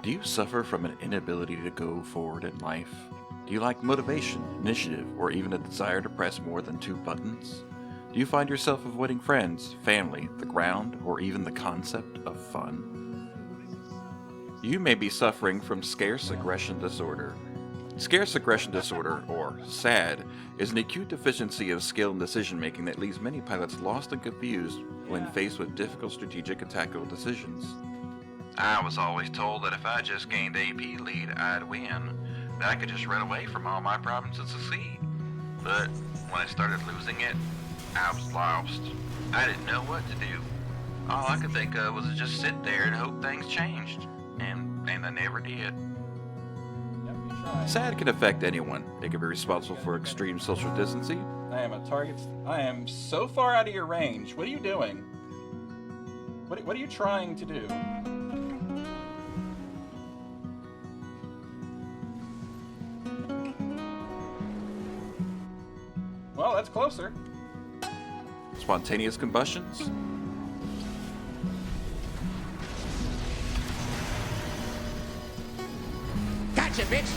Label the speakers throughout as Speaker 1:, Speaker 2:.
Speaker 1: Do you suffer from an inability to go forward in life? Do you lack motivation, initiative, or even a desire to press more than two buttons? Do you find yourself avoiding friends, family, the ground, or even the concept of fun? You may be suffering from scarce aggression disorder. Scarce aggression disorder, or SAD, is an acute deficiency of skill and decision making that leaves many pilots lost and confused when faced with difficult strategic and tactical decisions. I was always told that if I just gained AP lead, I'd win. That I could just run away from all my problems and succeed. But when I started losing it, I was lost. I didn't know what to do. All I could think of was to just sit there and hope things changed. And I never did. SAD can affect anyone. It can be responsible for extreme social distancing.
Speaker 2: I am a target. I am so far out of your range. What are you doing? What are you trying to do? Well, that's closer.
Speaker 1: Spontaneous combustions.
Speaker 3: Gotcha, bitch!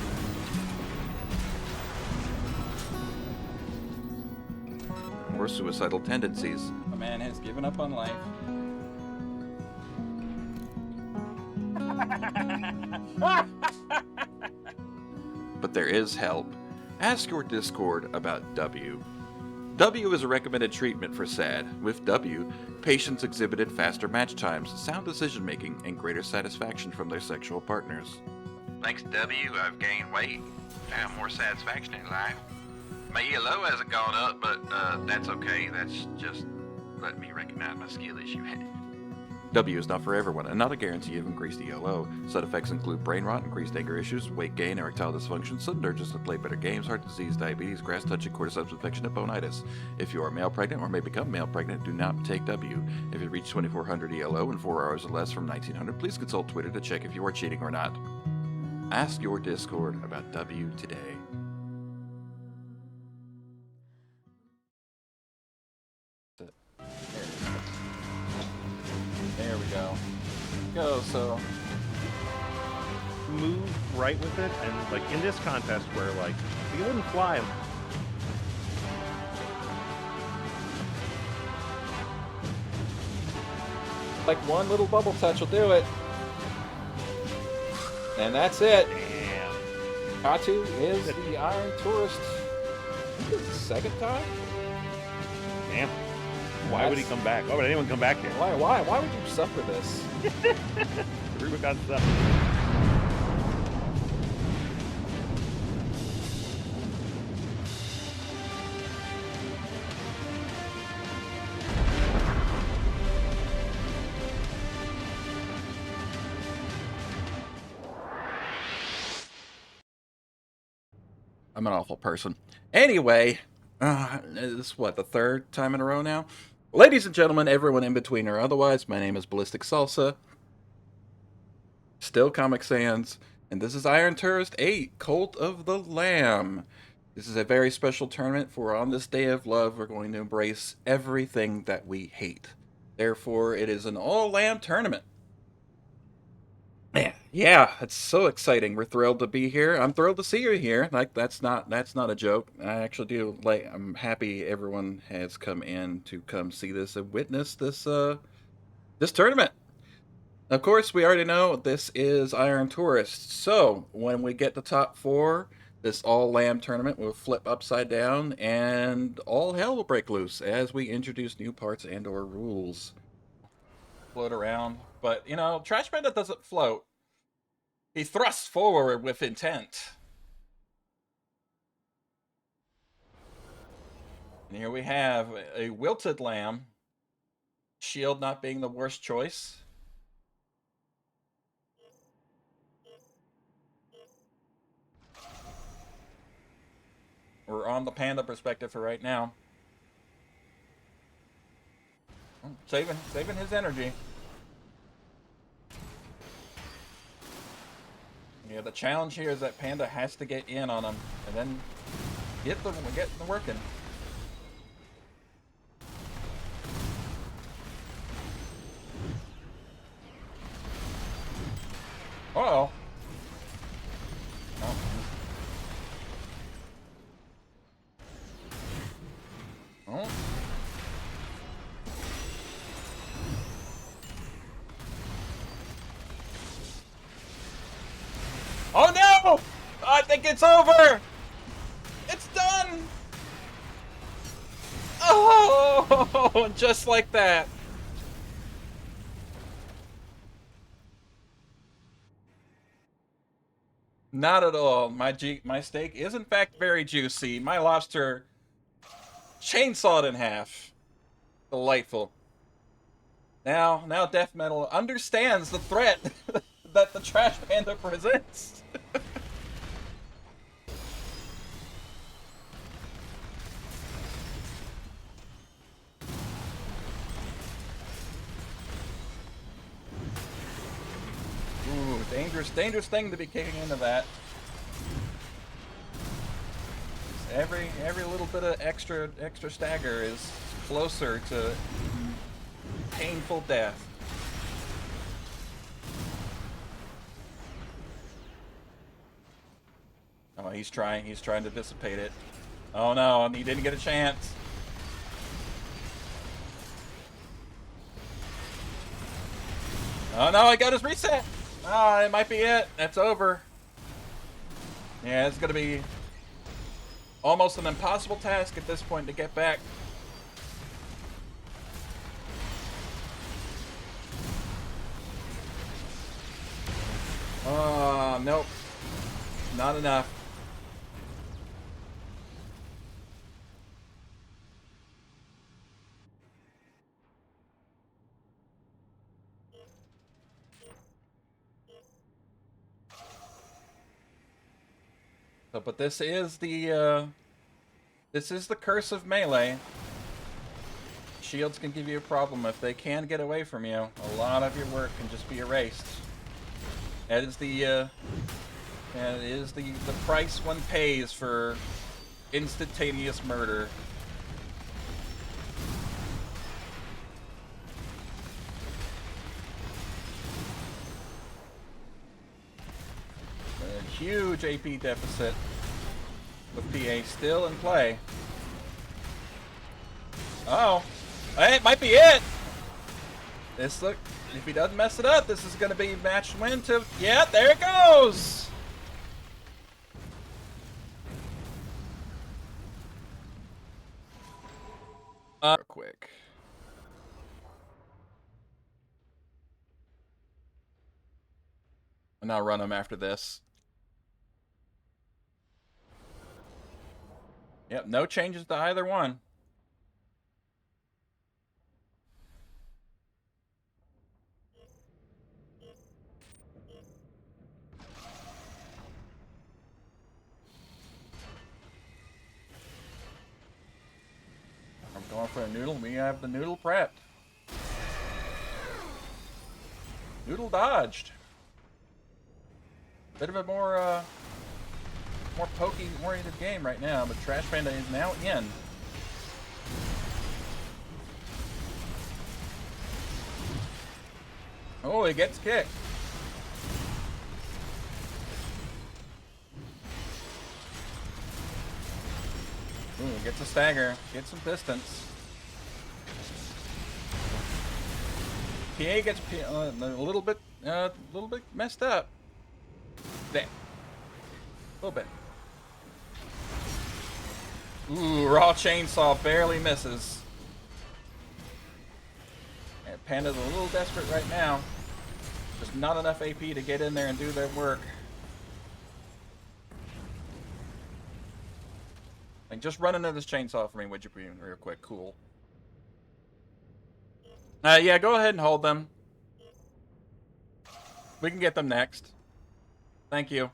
Speaker 1: Or suicidal tendencies.
Speaker 2: A man has given up on life.
Speaker 1: But there is help. Ask your Discord about W. W is a recommended treatment for SAD. With W, patients exhibited faster match times, sound decision making, and greater satisfaction from their sexual partners. Thanks to W, I've gained weight, found more satisfaction in life. My ELO hasn't gone up, but that's okay. That's just letting me recognize my skill issue. W is not for everyone, and not a guarantee of increased ELO. Side effects include brain rot, increased anger issues, weight gain, erectile dysfunction, sudden urges to play better games, heart disease, diabetes, grass touching, cordyceps infection, and bonitis. If you are male pregnant or may become male pregnant, do not take W. If you reach 2400 ELO in 4 hours or less from 1900, please consult Twitter to check if you are cheating or not. Ask your Discord about W today.
Speaker 2: There we go. Go, so.
Speaker 4: Move right with it, and like in this contest where like you wouldn't fly.
Speaker 2: Like one little bubble touch will do it. And that's it.
Speaker 4: Damn.
Speaker 2: Katu is the Iron Tourist. I think it's the second time?
Speaker 4: Damn. Why would he come back? Why would anyone come back here?
Speaker 2: Why would you suffer this?
Speaker 4: The Rubicon stuff.
Speaker 1: I'm an awful person. Anyway, this is what, the third time in a row now? Ladies and gentlemen, everyone in between or otherwise, my name is Ballistic Salsa. Still Comic Sans, and this is Iron Tourist 8, Cult of the Lamb. This is a very special tournament for on this day of love, we're going to embrace everything that we hate. Therefore, it is an all-lamb tournament. Man, yeah, it's so exciting. We're thrilled to be here. I'm thrilled to see you here. Like that's not a joke. I actually do like I'm happy everyone has come in to come see this and witness this this tournament. Of course, we already know this is Iron Tourist. So, when we get to top 4, this all lamb tournament will flip upside down and all hell will break loose as we introduce new parts and or rules.
Speaker 2: Float around. But, you know, Trash Bandit doesn't float. He thrusts forward with intent. And here we have a wilted lamb. Shield not being the worst choice. We're on the panda perspective for right now. Saving his energy. Yeah, the challenge here is that Panda has to get in on him and then get them working. Uh-oh. think it's over! It's done! Oh, just like that. Not at all. My steak is in fact very juicy. My lobster chainsawed in half. Delightful. Now Death Metal understands the threat that the Trash Panda presents. Ooh, dangerous thing to be kicking into that. Every little bit of extra stagger is closer to painful death. Oh, he's trying to dissipate it. Oh no, he didn't get a chance. Oh no, I got his reset. Ah, it might be it. That's over. Yeah, it's gonna be almost an impossible task at this point to get back. Oh, nope. Not enough. So, but this is the curse of melee. Shields can give you a problem if they can get away from you. A lot of your work can just be erased. That is the price one pays for instantaneous murder. A huge AP deficit with PA still in play. Oh, hey, it might be it. This look. If he doesn't mess it up, this is going to be match win to... Yeah, there it goes! Real quick. And I'll run him after this. Yep, no changes to either one. I'm going for a noodle. We have the noodle prepped. Noodle dodged. Bit of a more pokey-oriented game right now, but Trash Panda is now in. Oh, he gets kicked. Ooh, gets a stagger. Gets some distance. PA gets a little bit messed up. There. A little bit. Ooh, raw chainsaw barely misses. And Panda's a little desperate right now. There's not enough AP to get in there and do their work. Like, just run into this chainsaw for me, would you be real quick? Cool. Yeah, go ahead and hold them. We can get them next. Thank you.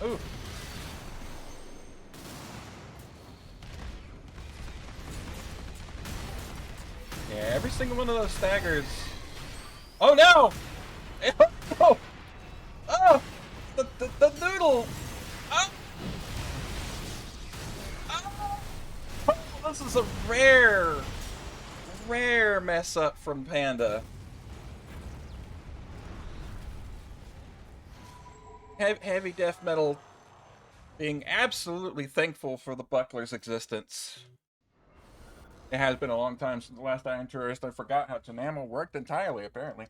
Speaker 2: Ooh. Yeah, every single one of those staggers. Oh no! Oh! Oh! The noodle! Oh! Oh! This is a rare mess up from Panda. Heavy death metal being absolutely thankful for the buckler's existence. It has been a long time since the last Iron Tourist. I forgot how Tanamo worked entirely, apparently.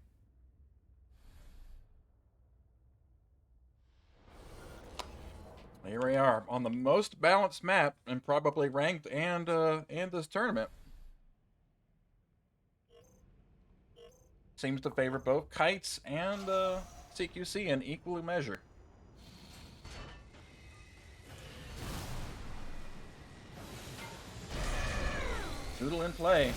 Speaker 2: Here we are, on the most balanced map, and probably ranked and this tournament. Seems to favor both kites and CQC in equal measure. Noodle in play.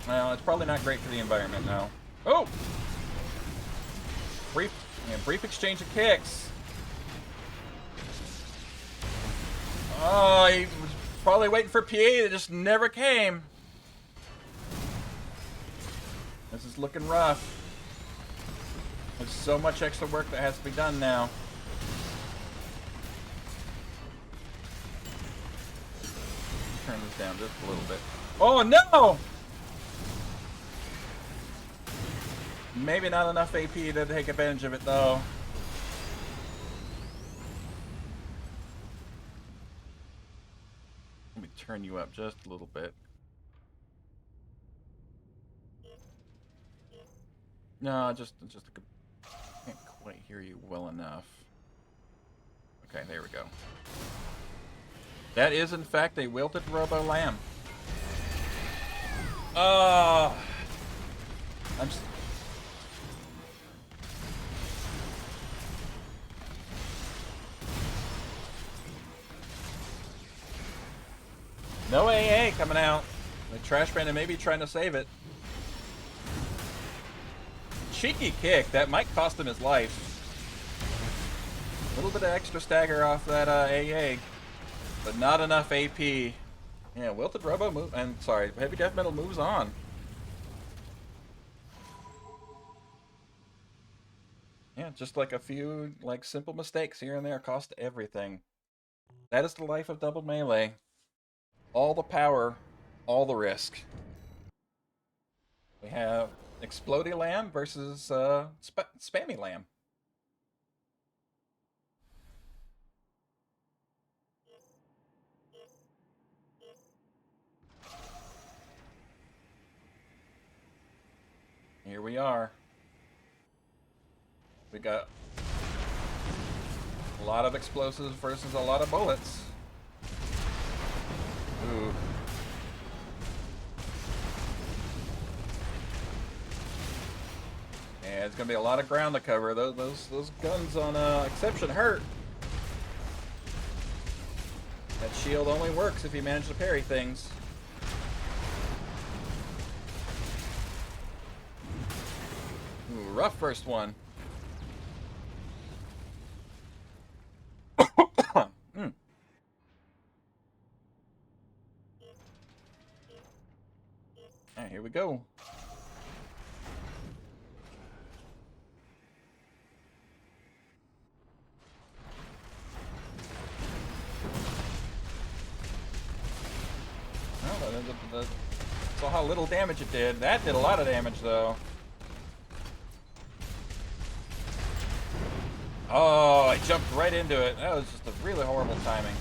Speaker 2: Well, it's probably not great for the environment now. Oh! Brief exchange of kicks. Oh, he was probably waiting for PA that just never came. This is looking rough. There's so much extra work that has to be done now. Turn this down just a little bit. Oh no! Maybe not enough AP to take advantage of it though. Let me turn you up just a little bit. No, just I can't quite hear you well enough. Okay, there we go. That is in fact a wilted Robo Lamm. I'm just... No AA coming out. The trash bandit may be trying to save it. Cheeky kick. That might cost him his life. A little bit of extra stagger off that AA. But not enough AP. Yeah, Wilted Robo move... And, sorry, Heavy Death Metal moves on. Yeah, just like a few, like, simple mistakes here and there cost everything. That is the life of double melee. All the power, all the risk. We have Explodey Lamm versus Spammy Lamm. Here we are. We got a lot of explosives versus a lot of bullets. Ooh. Yeah, it's gonna be a lot of ground to cover. Those guns on Exception hurt. That shield only works if you manage to parry things. Ooh, rough first one. Alright, here we go. Well, saw how little damage it did. That did a lot of damage, though. Oh, I jumped right into it. That was just a really horrible timing.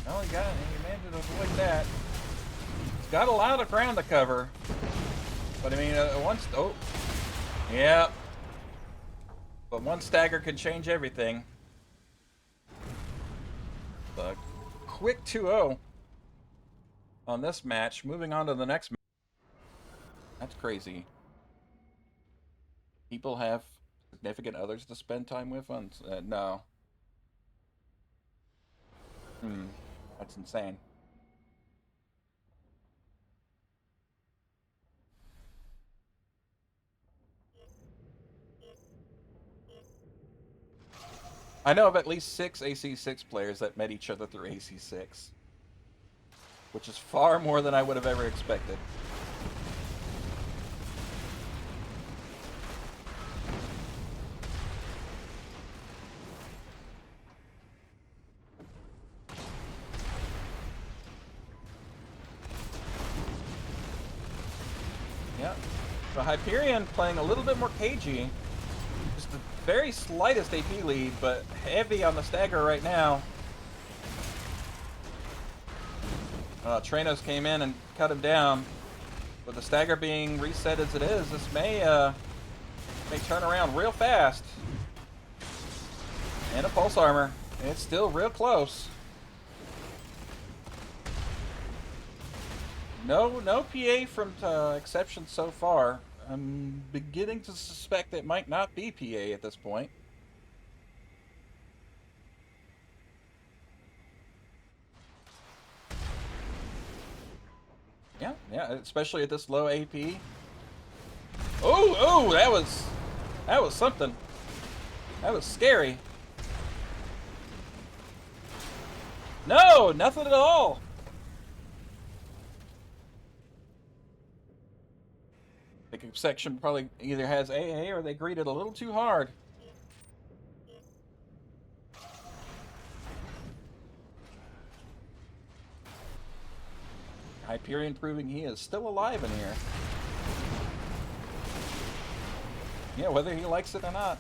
Speaker 2: Oh, he managed to avoid that. He's got a lot of ground to cover. But I mean, oh, yeah. But one stagger can change everything. But quick 2-0 on this match. Moving on to the next match. That's crazy. People have significant others to spend time with on... no. That's insane. I know of at least 6 AC6 players that met each other through AC6. Which is far more than I would have ever expected. So Hyperion playing a little bit more cagey. Just the very slightest AP lead, but heavy on the stagger right now. Tranos came in and cut him down. With the stagger being reset as it is, this may turn around real fast. And a pulse armor. It's still real close. No PA from Exception so far. I'm beginning to suspect it might not be PA at this point. Yeah, especially at this low AP. Oh, that was something. That was scary. No, nothing at all. I think section probably either has AA or they greeted a little too hard. Hyperion proving he is still alive in here. Yeah, whether he likes it or not.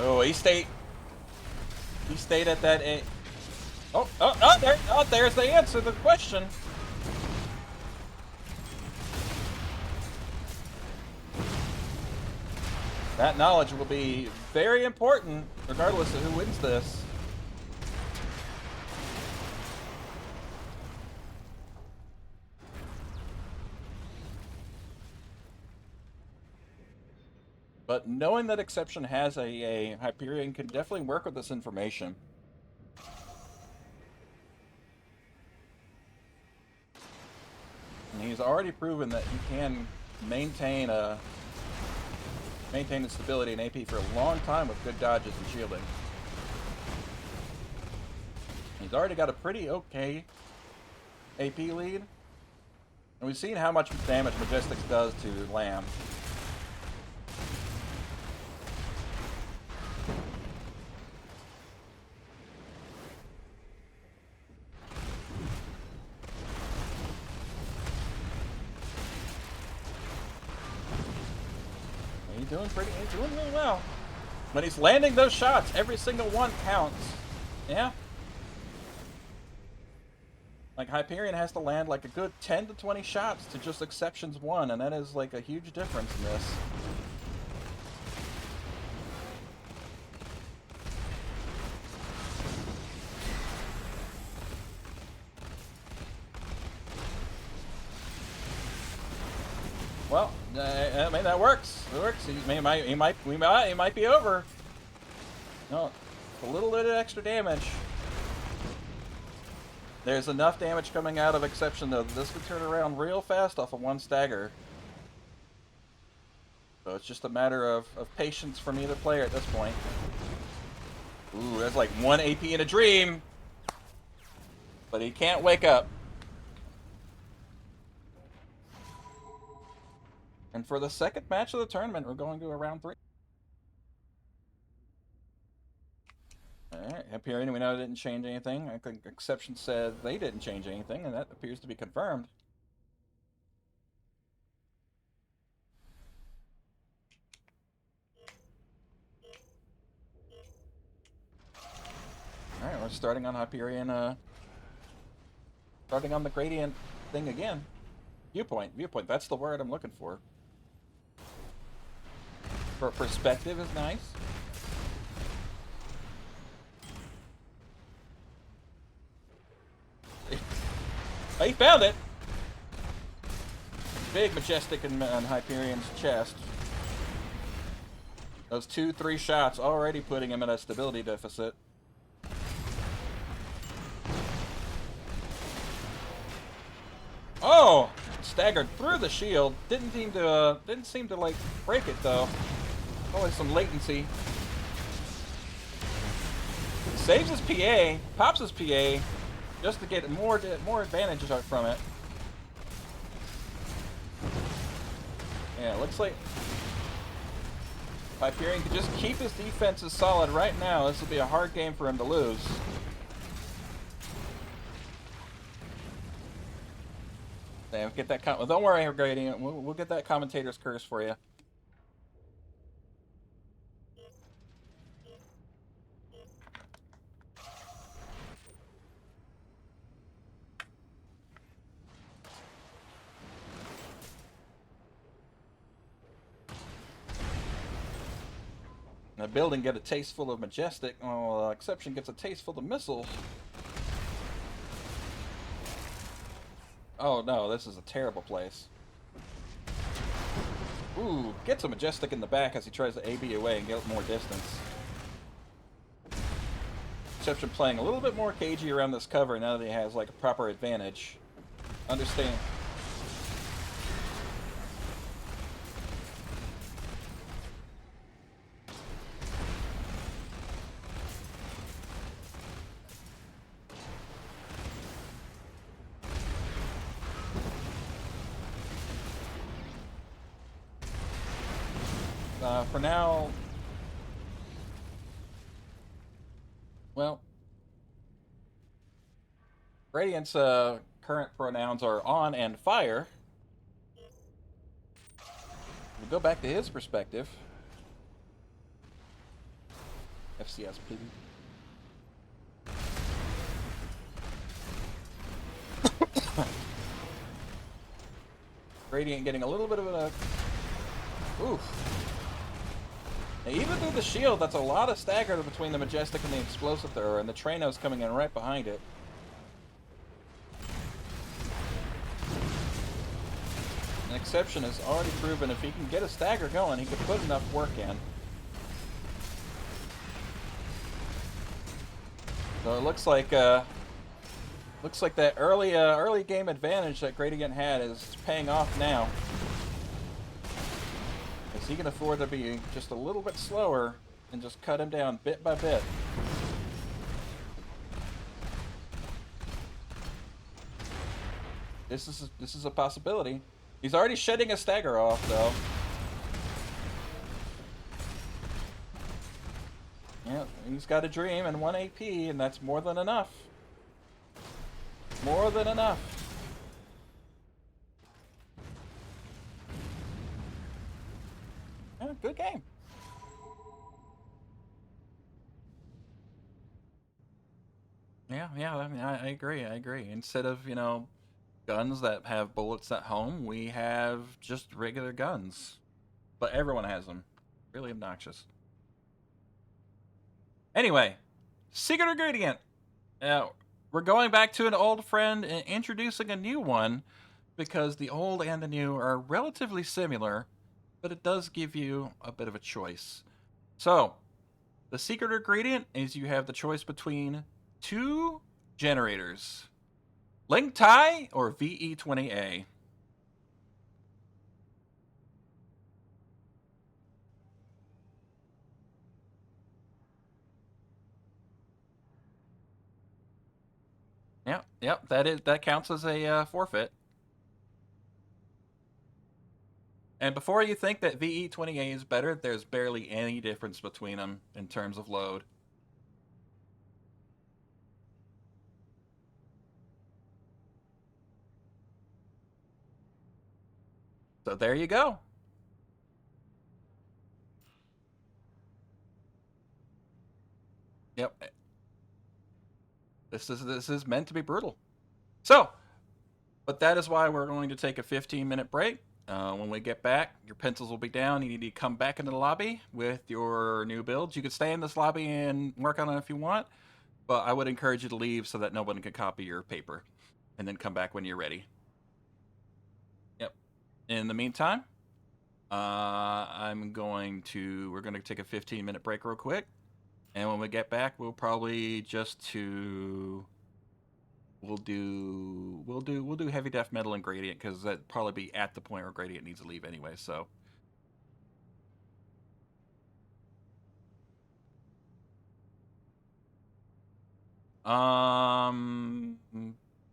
Speaker 2: Oh, he stayed at that A. There's the answer to the question. That knowledge will be very important, regardless of who wins this. But knowing that Exception has a Hyperion can definitely work with this information. And he's already proven that he can maintain the stability and AP for a long time with good dodges and shielding. He's already got a pretty okay AP lead. And we've seen how much damage Majestics does to Lamm. He's doing really well. When he's landing those shots, every single one counts. Yeah. Like, Hyperion has to land like a good 10 to 20 shots to just Exceptions 1, and that is like a huge difference in this. Well, I mean, that works. It works. He might be over. No, a little bit of extra damage. There's enough damage coming out of Exception, though, that this could turn around real fast off of one stagger. So it's just a matter of patience from either player at this point. Ooh, that's like 1 AP in a dream. But he can't wake up. And for the second match of the tournament, we're going to a round 3. Alright, Hyperion, we know didn't change anything. I think Exception said they didn't change anything, and that appears to be confirmed. Alright, we're starting on Hyperion, starting on the gradient thing again. Viewpoint, that's the word I'm looking for. For perspective is nice. Oh, he found it! Big Majestic on Hyperion's chest. Those 2-3 shots already putting him at a stability deficit. Oh! Staggered through the shield. Didn't seem to like break it though. Always some latency. Saves his PA, pops his PA, just to get more advantage from it. Yeah, it looks like Hyperion could just keep his defenses solid right now. This will be a hard game for him to lose. Yeah, get that. Don't worry, Gradient. We'll get that commentator's curse for you. The building get a taste full of majestic. Oh, exception gets a taste full of missiles. Oh no, this is a terrible place. Ooh, gets a majestic in the back as he tries to AB away and get more distance. Exception playing a little bit more cagey around this cover now that he has like a proper advantage. Understand. For now, well, Radiant's current pronouns are on and fire. We'll go back to his perspective. FCS, please. Radiant getting a little bit of a... Oof. Now, even through the shield, that's a lot of stagger between the Majestic and the Explosive Thrower, and the Traino's coming in right behind it. An Exception has already proven if he can get a stagger going, he can put enough work in. So it looks like that early game advantage that Gradient had is paying off now. As he can afford to be just a little bit slower and just cut him down bit by bit. This is a possibility. He's already shedding a stagger off though. Yeah, he's got a dream and 1 AP, and that's more than enough. More than enough. Yeah, good game. Yeah, I mean, I agree, I agree. Instead of, guns that have bullets at home, we have just regular guns. But everyone has them. Really obnoxious. Anyway, Secret Ingredient. Now, we're going back to an old friend and introducing a new one because the old and the new are relatively similar, but it does give you a bit of a choice. So, the secret ingredient is you have the choice between two generators, Link Tai or VE20A. Yep, that counts as a forfeit. And before you think that VE20A is better, there's barely any difference between them in terms of load. So there you go. Yep. This is meant to be brutal. So, but that is why we're going to take a 15-minute break. When we get back, your pencils will be down. You need to come back into the lobby with your new builds. You can stay in this lobby and work on it if you want, but I would encourage you to leave so that no one can copy your paper, and then come back when you're ready. Yep. In the meantime, we're going to take a 15-minute break real quick, and when we get back, we'll probably we'll do heavy death metal and Gradient, because that'd probably be at the point where Gradient needs to leave anyway. So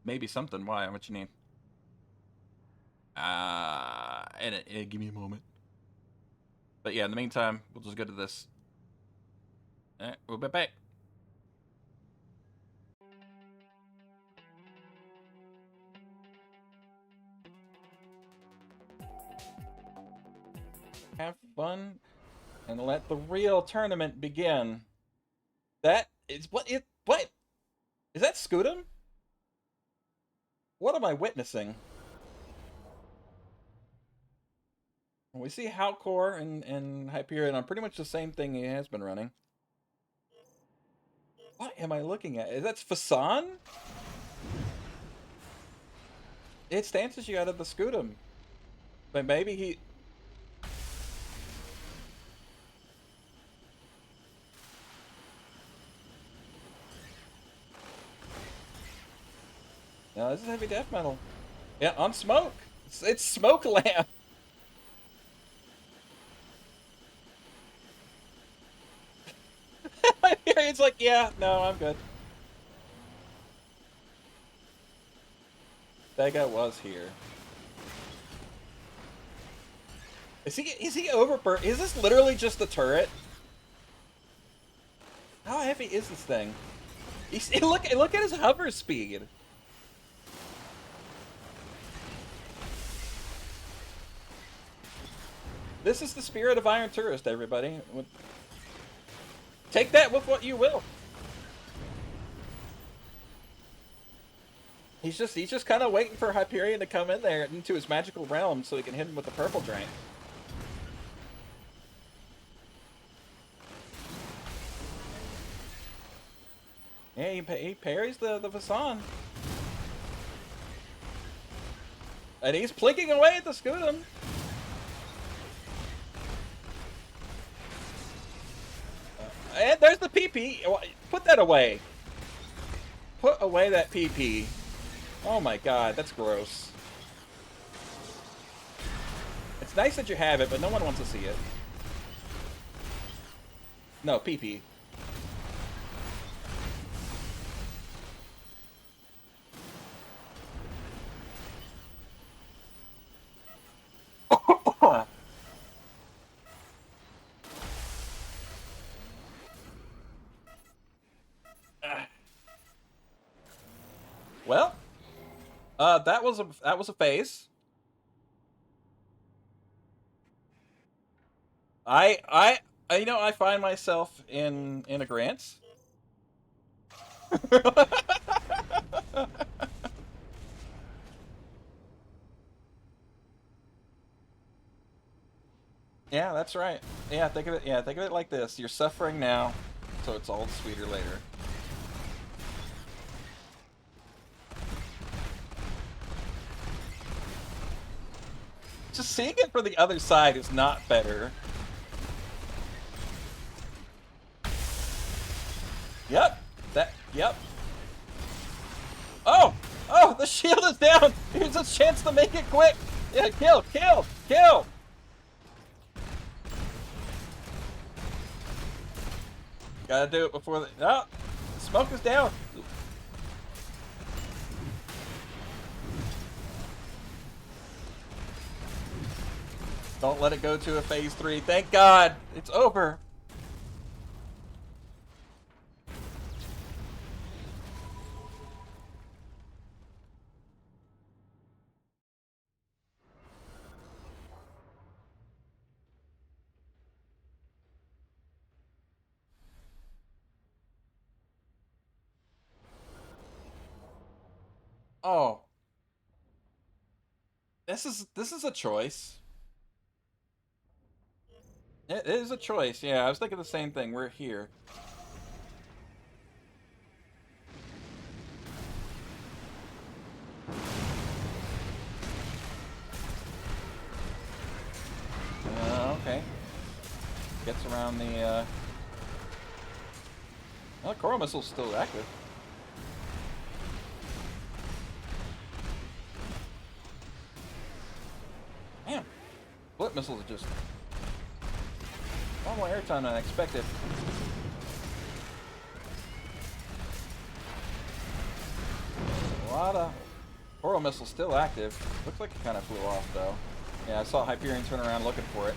Speaker 2: maybe something. Why? What you need? And give me a moment. But yeah, in the meantime, we'll just go to this. All right, we'll be back. button and let the real tournament begin. That is what is that Scudam? What am I witnessing? We see Halcor and Hyperion on pretty much the same thing he has been running. What am I looking at? Is that Fasan? It stances you out of the Scudam. But maybe he... No, this is heavy death metal. Yeah, on smoke. It's Smoke Lamm. Hyperion's like, yeah, no, I'm good. That guy was here. Is he overburnt? Is this literally just the turret? How heavy is this thing? Look at his hover speed. This is the spirit of Iron Tourist, everybody. Take that with what you will. He's just kind of waiting for Hyperion to come in there into his magical realm so he can hit him with the purple drain. Yeah, he parries the Vasan. And he's plinking away at the Scudam. And there's the PP. Put that away. Put away that PP. Oh my god, that's gross. It's nice that you have it, but no one wants to see it. No, PP. Well, that was a phase. I find myself in a grant. Yeah, that's right. Yeah, think of it. Yeah, think of it like this: you're suffering now, so it's all sweeter later. Just seeing it from the other side is not better. Yep. Yep. Oh! Oh, the shield is down! Here's a chance to make it quick! Yeah, kill! Gotta do it before the... No! The smoke is down! Don't let it go to a phase 3. Thank God! It's over! Oh. This is a choice. It is a choice, yeah. I was thinking the same thing. We're here. Okay. Gets around the, Well, the Coral Missile's still active. Damn. Flip missiles are just... a lot more airtime than I expected. A lot of... Coral Missile's still active. Looks like it kind of flew off, though. Yeah, I saw Hyperion turn around looking for it.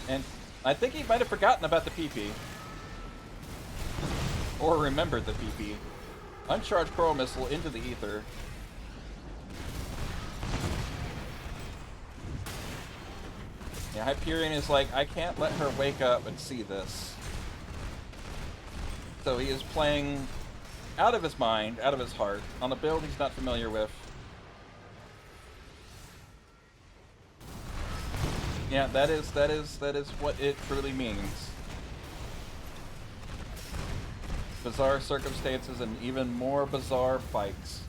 Speaker 2: And I think he might have forgotten about the PP. Or remembered the PP. Uncharged Coral Missile into the ether. Yeah, Hyperion is like, I can't let her wake up and see this. So he is playing out of his mind, out of his heart, on a build he's not familiar with. Yeah, that is what it truly means. Bizarre circumstances and even more bizarre fights.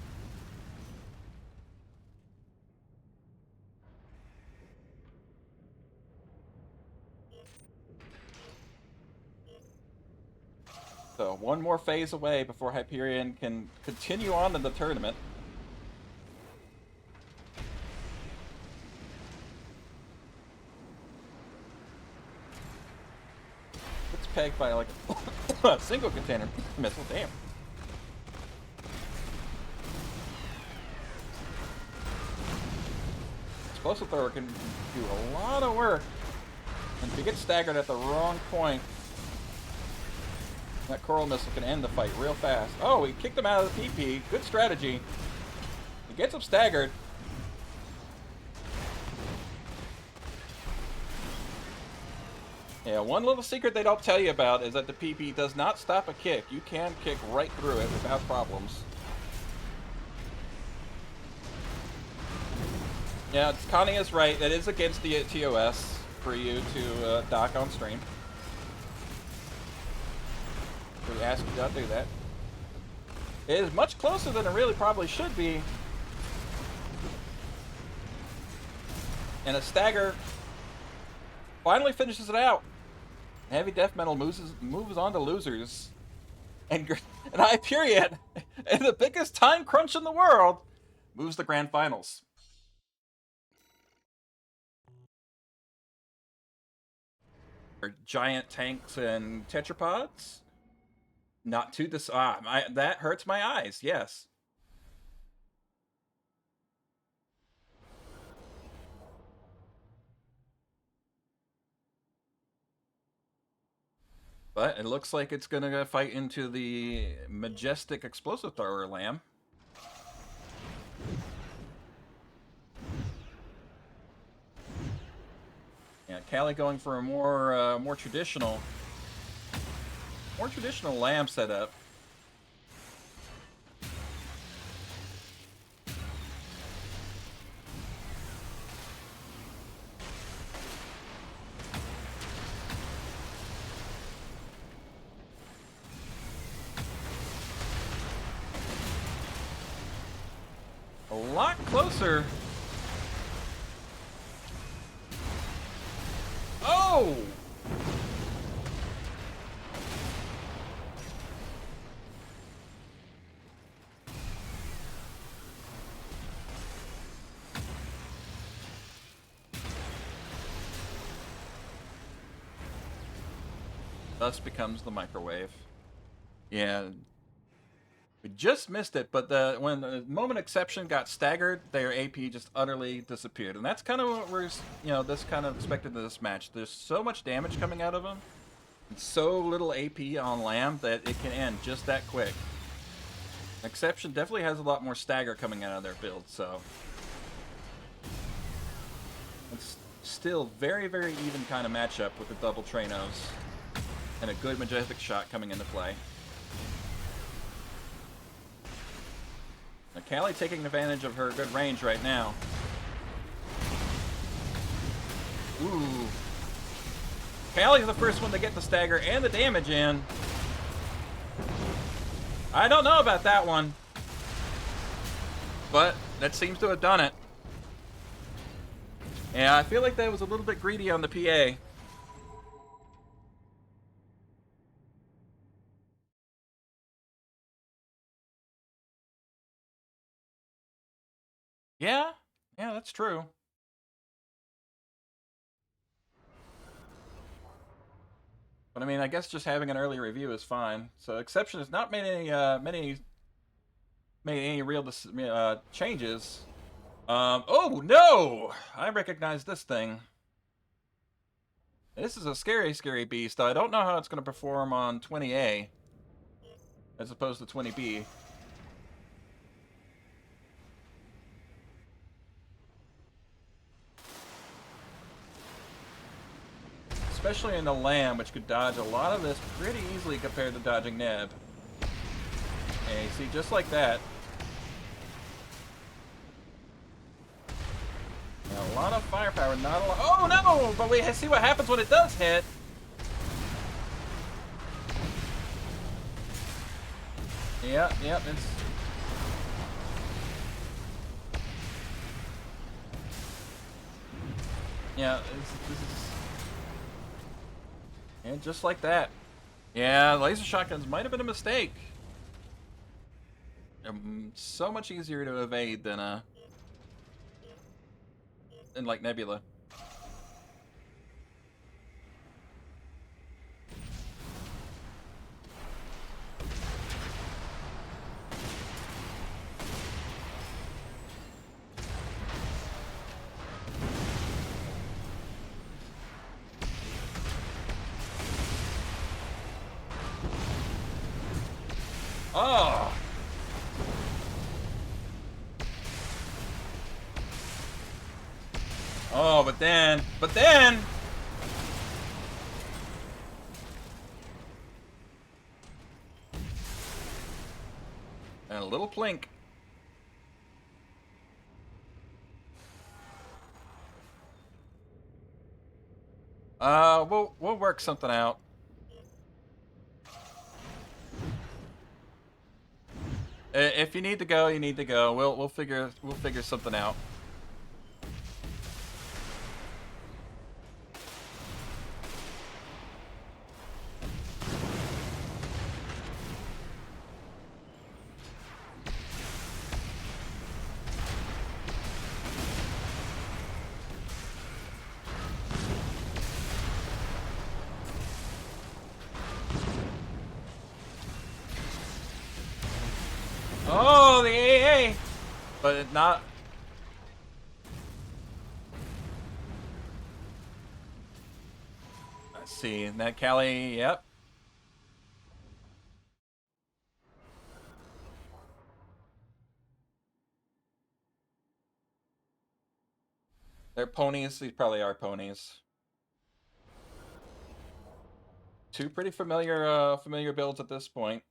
Speaker 2: So, one more phase away before Hyperion can continue on in the tournament. It's pegged by like a single container missile, damn. Explosive thrower can do a lot of work. And if you get staggered at the wrong point, that coral missile can end the fight real fast. Oh, he kicked him out of the PP. Good strategy. He gets him staggered. Yeah, one little secret they don't tell you about is that the PP does not stop a kick. You can kick right through it without problems. Yeah, Connie is right. That is against the TOS for you to dock on stream. So we ask you not to do that. It is much closer than it really probably should be. And a stagger finally finishes it out. Heavy Death Metal moves on to losers. And Hyperion, in the biggest time crunch in the world, moves to grand finals. Giant tanks and tetrapods? Not too that hurts my eyes, yes. But it looks like it's gonna fight into the majestic explosive thrower Lamm. Yeah, Callie going for a more traditional Lamm setup. A lot closer. Oh! Thus becomes the microwave. Yeah. We just missed it, but when the moment exception got staggered, their AP just utterly disappeared. And that's kind of what we're, this kind of expected in this match. There's so much damage coming out of them, and so little AP on Lamm that it can end just that quick. Exception definitely has a lot more stagger coming out of their build, so it's still very, very even kind of matchup with the double Tranos and a good majestic shot coming into play. Now, Callie taking advantage of her good range right now. Ooh. Callie's the first one to get the stagger and the damage in. I don't know about that one. But that seems to have done it. Yeah, I feel like that was a little bit greedy on the PA. Yeah, that's true. But I mean, I guess just having an early review is fine. So Exception has not made any real changes. Oh no! I recognize this thing. This is a scary, scary beast. I don't know how it's going to perform on 20A as opposed to 20B. especially in the Lamm, which could dodge a lot of this pretty easily compared to dodging Neb. Okay, see, just like that. Yeah, a lot of firepower, not a lot. Oh no! But we see what happens when it does hit. Yep, it's. Yeah, this is. And just like that. Yeah, laser shotguns might have been a mistake. So much easier to evade than like Nebula. Oh! Oh, but then... And a little plink. We'll work something out. If you need to go, you need to go. We'll figure something out. Oh, the AA! But it not... Let's see, that Cali, yep. They're ponies, these probably are ponies. Two pretty familiar builds at this point.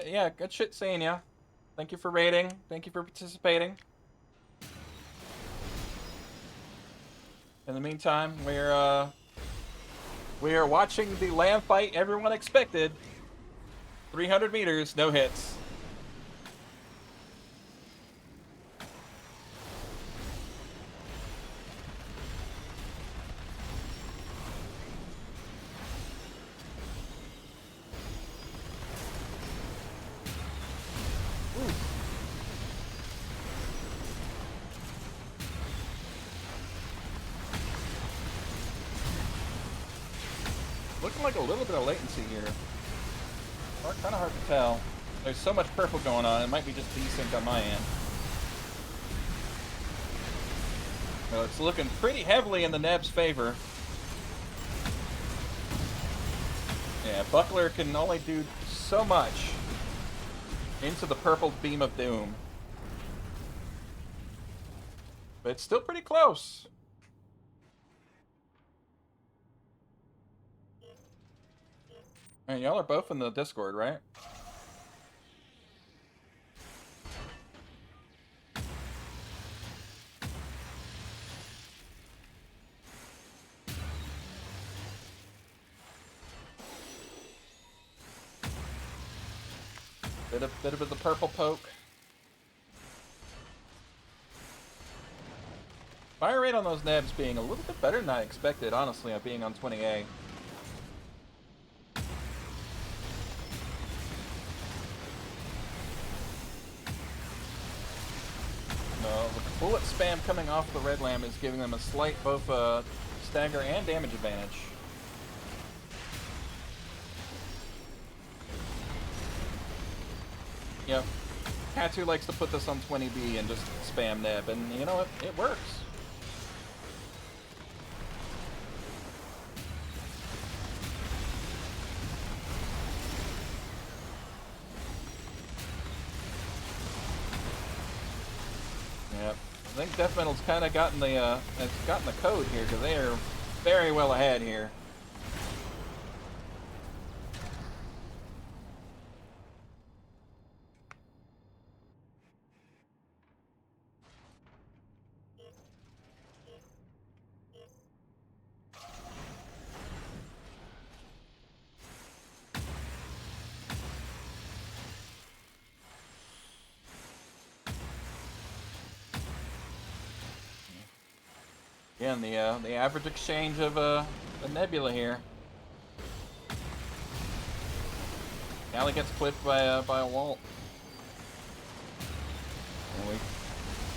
Speaker 2: Yeah, good shit seeing ya. Thank you for raiding. Thank you for participating. In the meantime, we are watching the Lamm fight everyone expected. 300 meters, no hits. Looking like a little bit of latency here. Kind of hard to tell. There's so much purple going on, it might be just desync on my end. Well, it's looking pretty heavily in the Neb's favor. Yeah, Buckler can only do so much into the purple beam of doom. But it's still pretty close. And y'all are both in the Discord, right? Bit of the purple poke. Fire rate on those Nebs being a little bit better than I expected, honestly, of being on 20A. No, the bullet spam coming off the red Lamm is giving them a slight both stagger and damage advantage. Yep. Katsu likes to put this on 20B and just spam Neb, and you know what? It works. Death Metal's kind of gotten the code here because they are very well ahead here. Again, the average exchange of the nebula here. Callie gets clipped by a wall. And we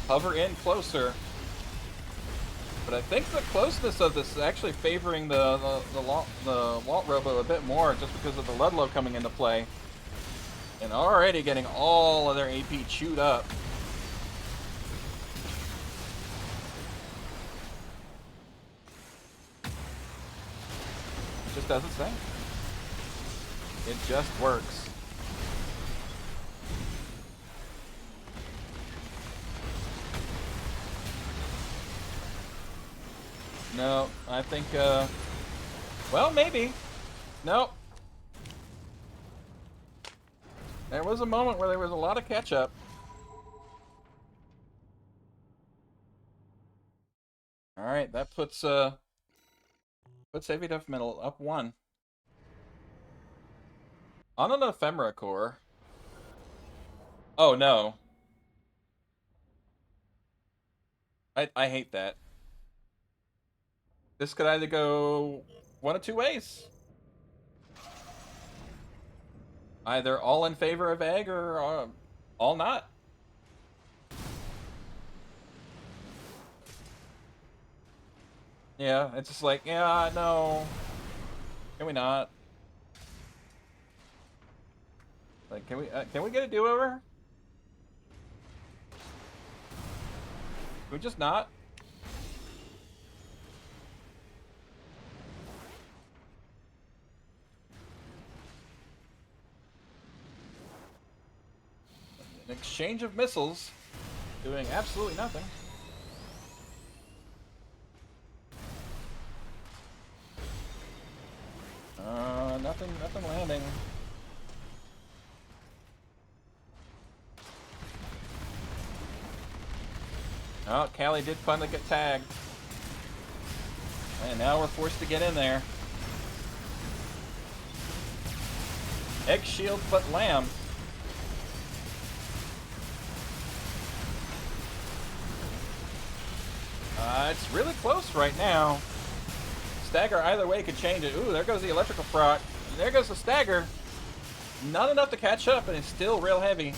Speaker 2: hover in closer. But I think the closeness of this is actually favoring the Walt Robo a bit more, just because of the Ludlow coming into play. And already getting all of their AP chewed up. Just does its thing. It just works. No, I think, well, maybe. Nope. There was a moment where there was a lot of catch-up. Alright, that puts Heavy Death Metal up 1. On an Ephemera core. Oh, no. I hate that. This could either go one of two ways. Either all in favor of egg or all not. Yeah, it's just like, yeah, no. Can we not? Like, can we get a do-over? Can we just not? An exchange of missiles, doing absolutely nothing. Nothing landing. Oh, Callie did finally get tagged. And now we're forced to get in there. Egg shield, but Lamm. It's really close right now. Stagger either way could change it. Ooh, there goes the electrical proc. There goes the stagger. Not enough to catch up, and it's still real heavy.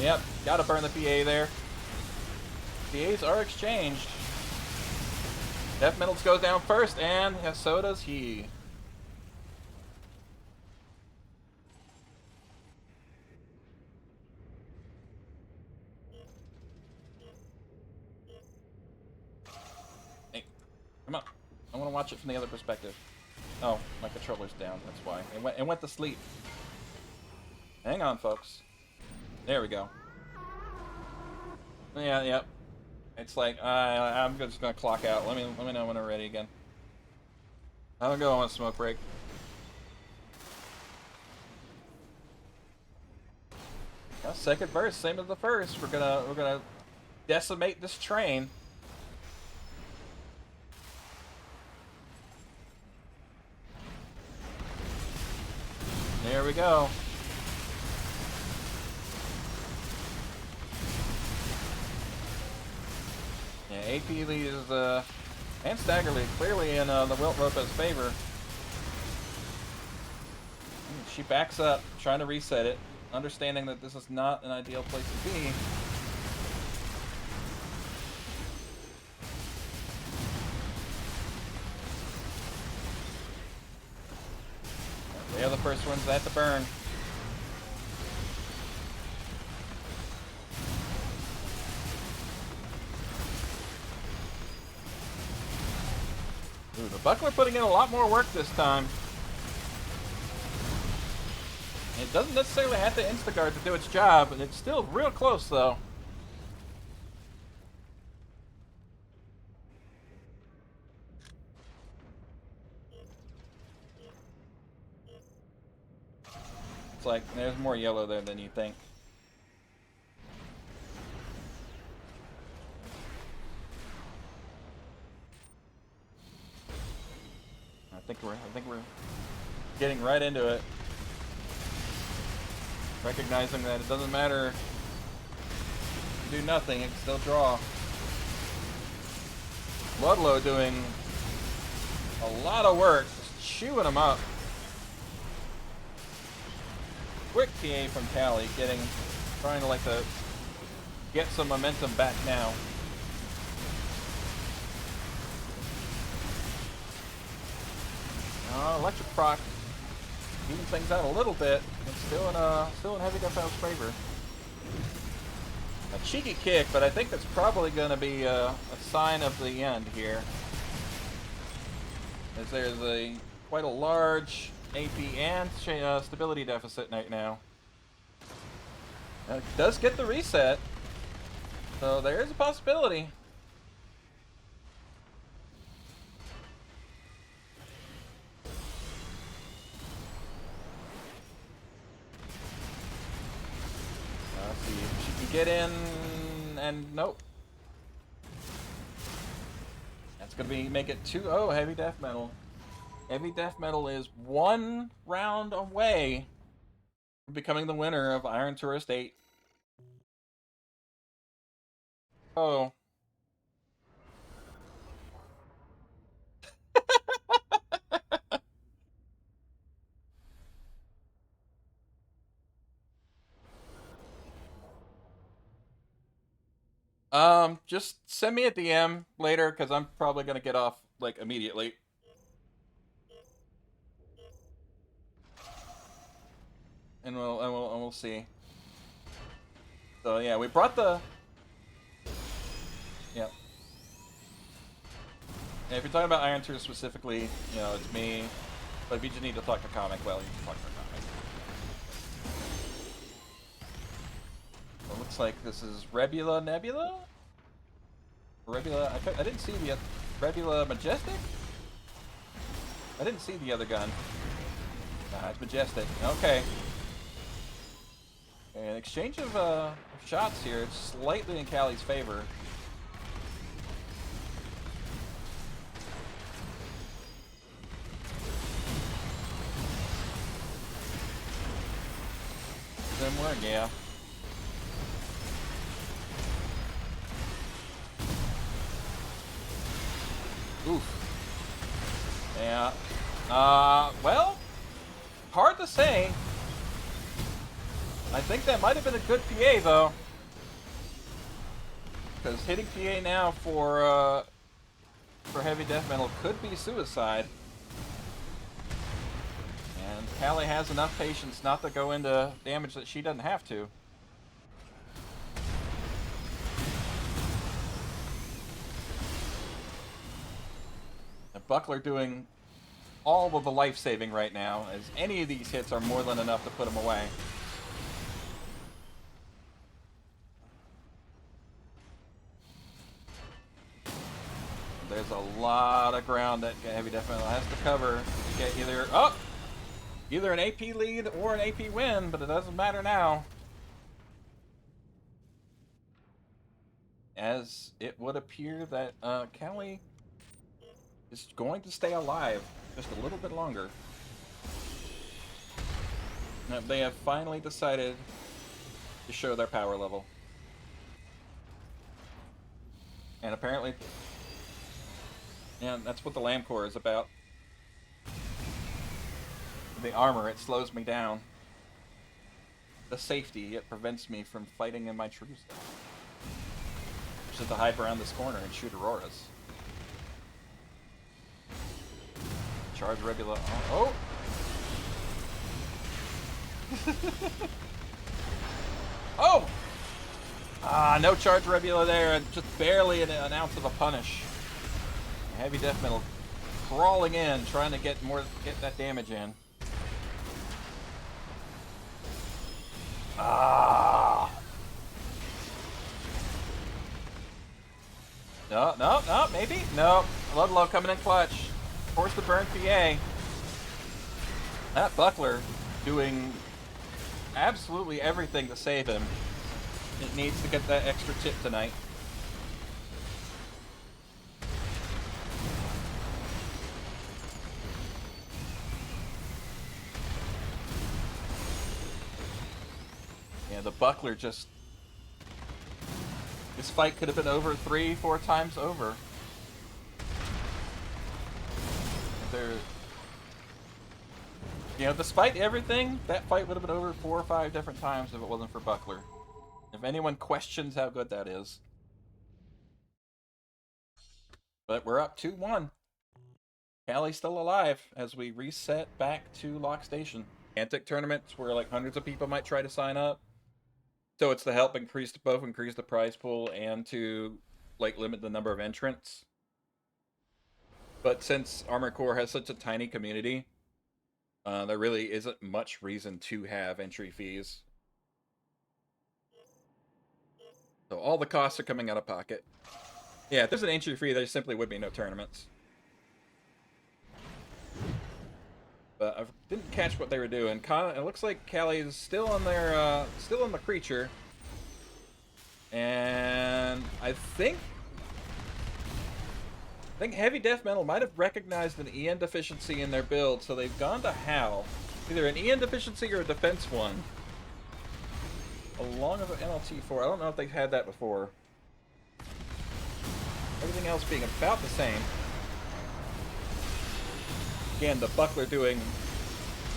Speaker 2: Yep, gotta burn the PA there. PAs are exchanged. Death Metals goes down first, and so does he. Hey, come on. I want to watch it from the other perspective. Oh, my controller's down. That's why. It went to sleep. Hang on, folks. There we go. Yeah, yep. It's like I'm just gonna clock out. Let me know when I'm ready again. I'll go on a smoke break. Now, second burst, same as the first. We're gonna decimate this train. There we go. Yeah, AP lead is, and Stagger lead clearly in the Wilt Ropa's favor. She backs up, trying to reset it, understanding that this is not an ideal place to be. They are the first ones at the burn. Ooh, the Buckler putting in a lot more work this time. It doesn't necessarily have to insta-guard to do its job, but it's still real close, though. Looks like there's more yellow there than you think. I think we're getting right into it. Recognizing that it doesn't matter if you do nothing, it can still draw. Ludlow doing a lot of work, just chewing them up. Quick PA from Callie, trying to get some momentum back now. Electric proc even things out a little bit. It's still in heavy defense favor. A cheeky kick, but I think that's probably going to be a sign of the end here, as there's quite a large AP and stability deficit right now. It does get the reset, so there is a possibility. Let's see if she can get in, and nope. That's gonna make it 2-0 heavy death metal. Heavy death metal is 1 round away from becoming the winner of Iron Tourist 8. Oh. Just send me a DM later, because I'm probably gonna get off like immediately. And we'll see. So yeah, we brought the. Yep. Yeah, if you're talking about Iron Tour specifically, it's me. But if you just need to talk to Comic, well, you can talk to Comic. It looks like this is Rebula Nebula? Rebula, I didn't see the Rebula Majestic? I didn't see the other gun. Nah, it's Majestic. Okay. An exchange of shots here. It's slightly in Callie's favor. Similar, yeah. Oof. Yeah. Well, hard to say. I think that might have been a good PA, though. Because hitting PA now for heavy death metal could be suicide. And Callie has enough patience not to go into damage that she doesn't have to. Buckler doing all of the life saving right now, as any of these hits are more than enough to put him away. There's a lot of ground that heavy death metal has to cover to get either an AP lead or an AP win, but it doesn't matter now, as it would appear that Callie is going to stay alive just a little bit longer. Now, they have finally decided to show their power level. And apparently, yeah, that's what the Lamm core is about. The armor, it slows me down. The safety, it prevents me from fighting in my true state. Which is to hide around this corner and shoot auroras. Charge Rebula. Oh! Oh! No charge Rebula there, and just barely an ounce of a punish. Heavy death metal crawling in, trying to get that damage in. No, maybe? No. Ludlow coming in clutch. Force the burn PA. That Buckler doing absolutely everything to save him. It needs to get that extra chip tonight. Yeah, the buckler just... This fight could have been over 3-4 times over. There... You know, despite everything, that fight would have been over 4 or 5 different times if it wasn't for Buckler. If anyone questions how good that is. But we're up 2-1. Callie's still alive as we reset back to Lock Station. Antic tournaments where like hundreds of people might try to sign up. So it's to help increase the prize pool and to like limit the number of entrants. But since Armored Core has such a tiny community, there really isn't much reason to have entry fees. So all the costs are coming out of pocket. Yeah, if there's an entry fee, there simply would be no tournaments. But I didn't catch what they were doing. It looks like Callie's still on their, still on the creature. And I think Heavy Death Metal might have recognized an EN deficiency in their build, so they've gone to Hal. Either an EN deficiency or a defense one. Along with an NLT4. I don't know if they've had that before. Everything else being about the same. Again, the Buckler doing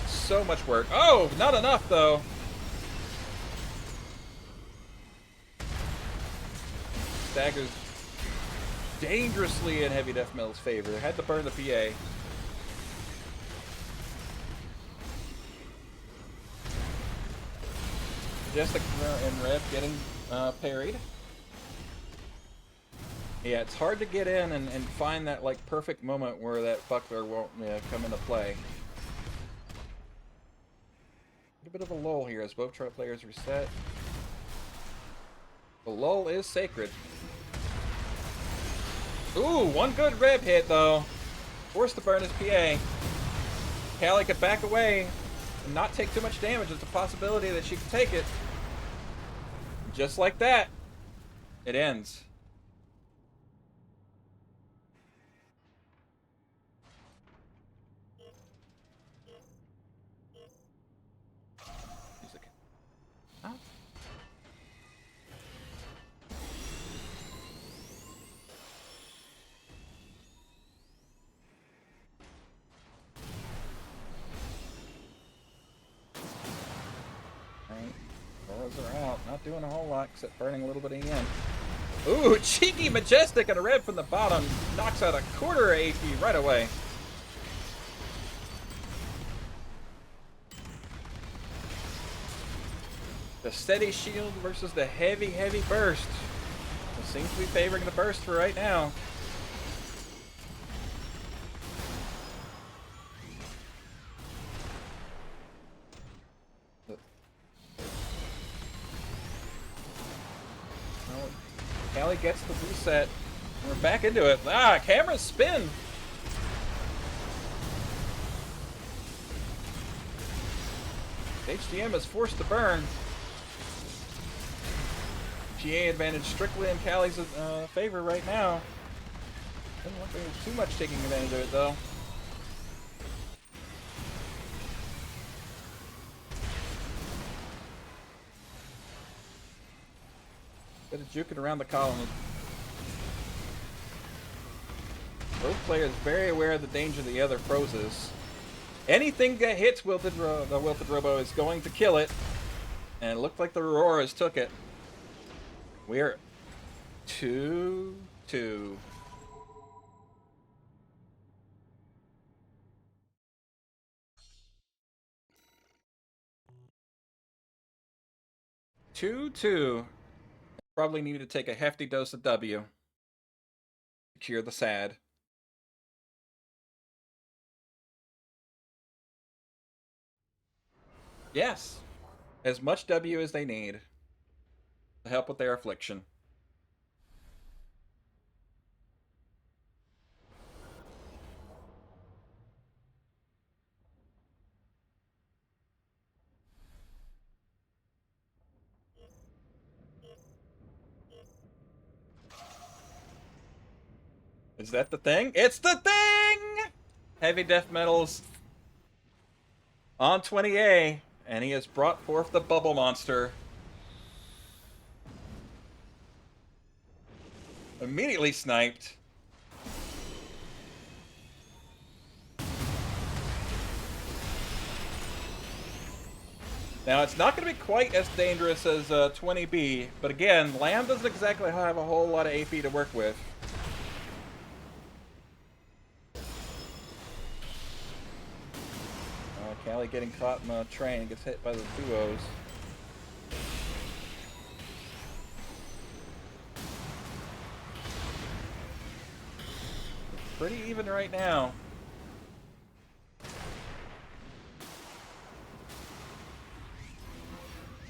Speaker 2: so much work. Oh, not enough though. Staggers dangerously in Heavy Death Metal's favor. Had to burn the PA. Majestic and Rev getting parried. Yeah, it's hard to get in and find that like perfect moment where that Buckler won't come into play. A bit of a lull here as both players reset. The lull is sacred. Ooh, one good Rev hit though. Forced to burn his PA. Callie could back away and not take too much damage. It's a possibility that she could take it. Just like that, it ends. Music. Oh. Boros are out. Not doing a whole lot except burning a little bit again. Ooh, cheeky Majestic and a Rev from the bottom. Knocks out a quarter of AP right away. The steady shield versus the heavy burst. It seems to be favoring the burst for right now. Callie gets the reset. We're back into it. Ah, cameras spin. HDM is forced to burn. PA advantage strictly in Callie's favor right now. Doesn't look like there's too much taking advantage of it though. Bit of juking around the column. Both players very aware of the danger the other poses. Anything that hits the Wilted Robo is going to kill it. And it looked like the Auroras took it. We're 2-2. 2-2. Probably needed to take a hefty dose of W to cure the sad. Yes. As much W as they need to help with their affliction. Is that the thing? It's the thing! Heavy Death Metal's on 20A, and he has brought forth the Bubble Monster. Immediately sniped. Now, it's not going to be quite as dangerous as 20B, but again, Lamm doesn't exactly have a whole lot of AP to work with. Callie getting caught in a train, gets hit by the duos. Pretty even right now.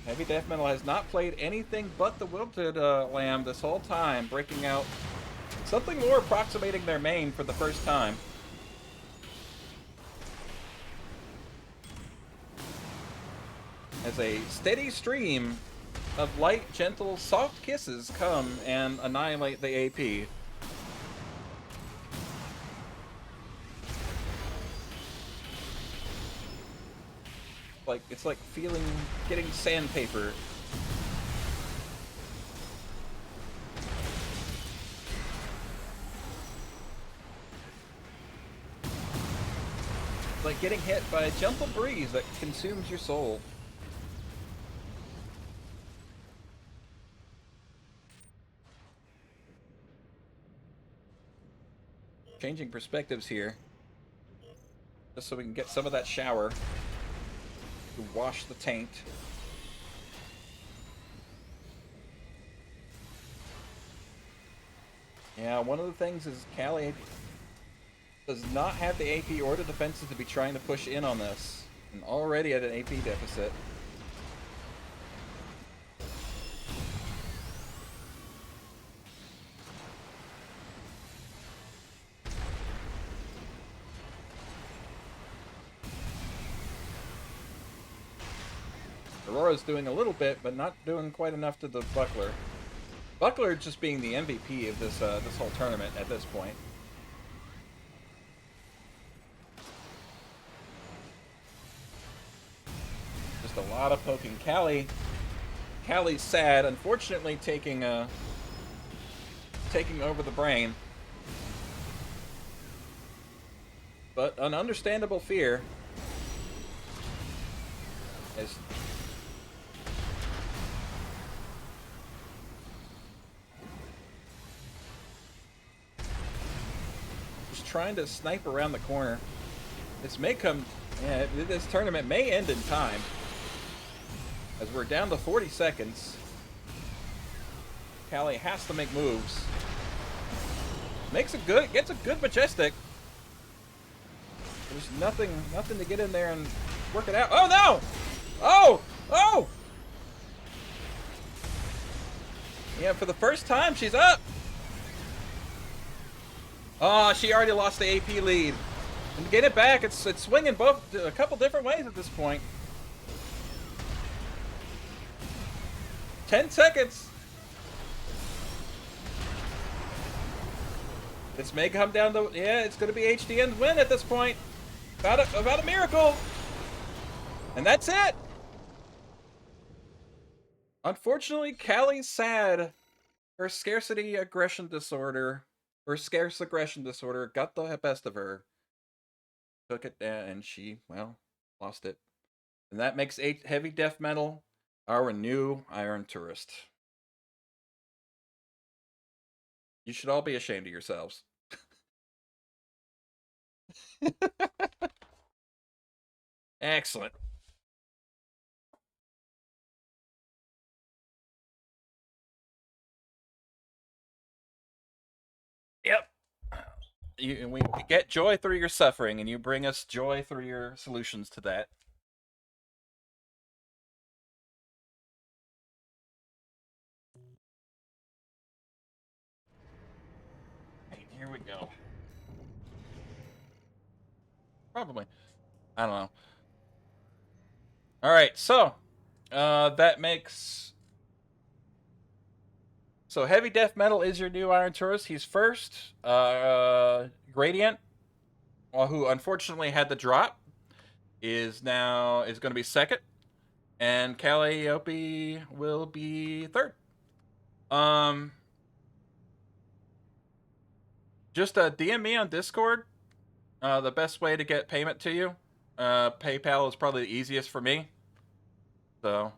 Speaker 2: Heavy Death Metal has not played anything but the Wilted Lamm this whole time, breaking out something more approximating their main for the first time. As a steady stream of light, gentle, soft kisses come and annihilate the AP. It's like getting sandpaper. It's like getting hit by a gentle breeze that consumes your soul. Changing perspectives here, just so we can get some of that shower to wash the taint. Yeah, one of the things is Callie does not have the AP or the defenses to be trying to push in on this, and already at an AP deficit. Aurora's doing a little bit, but not doing quite enough to the Buckler. Buckler just being the MVP of this this whole tournament at this point. Just a lot of poking. Callie's sad, unfortunately taking over the brain. But an understandable fear. As trying to snipe around the corner. This may come, yeah, this tournament may end in time, as we're down to 40 seconds. Callie has to make moves. Gets a good majestic. There's nothing to get in there and work it out. Oh no! Oh! Yeah, for the first time, she's up. Oh, she already lost the AP lead. And to get it back, it's swinging a couple different ways at this point. 10 seconds. This may come down to, yeah, it's going to be HDN's win at this point. About a miracle. And that's it. Unfortunately, Callie's sad. Her scarce aggression disorder got the best of her. Took it and she, well, lost it. And that makes Heavy Death Metal our new Iron Tourist. You should all be ashamed of yourselves. Excellent. Yep. We get joy through your suffering, and you bring us joy through your solutions to that. Hey, here we go. Probably. I don't know. All right, so that makes So Heavy Death Metal is your new Iron Tourist. He's first. Gradient, who unfortunately had the drop, is going to be second, and Calliope will be third. Just DM me on Discord. The best way to get payment to you. PayPal is probably the easiest for me. So,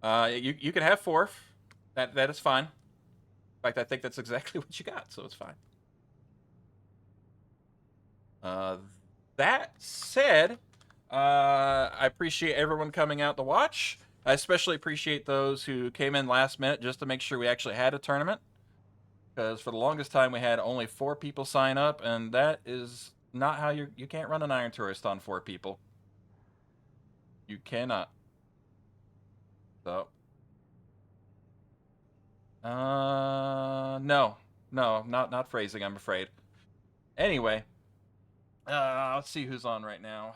Speaker 2: you can have fourth. That is fine. In fact, I think that's exactly what you got, so it's fine. That said, I appreciate everyone coming out to watch. I especially appreciate those who came in last minute just to make sure we actually had a tournament. Because for the longest time we had only 4 people sign up, and that is not how you can't run an Iron Tourist on 4 people. You cannot. So, no, not phrasing. I'm afraid. Anyway, let's see who's on right now.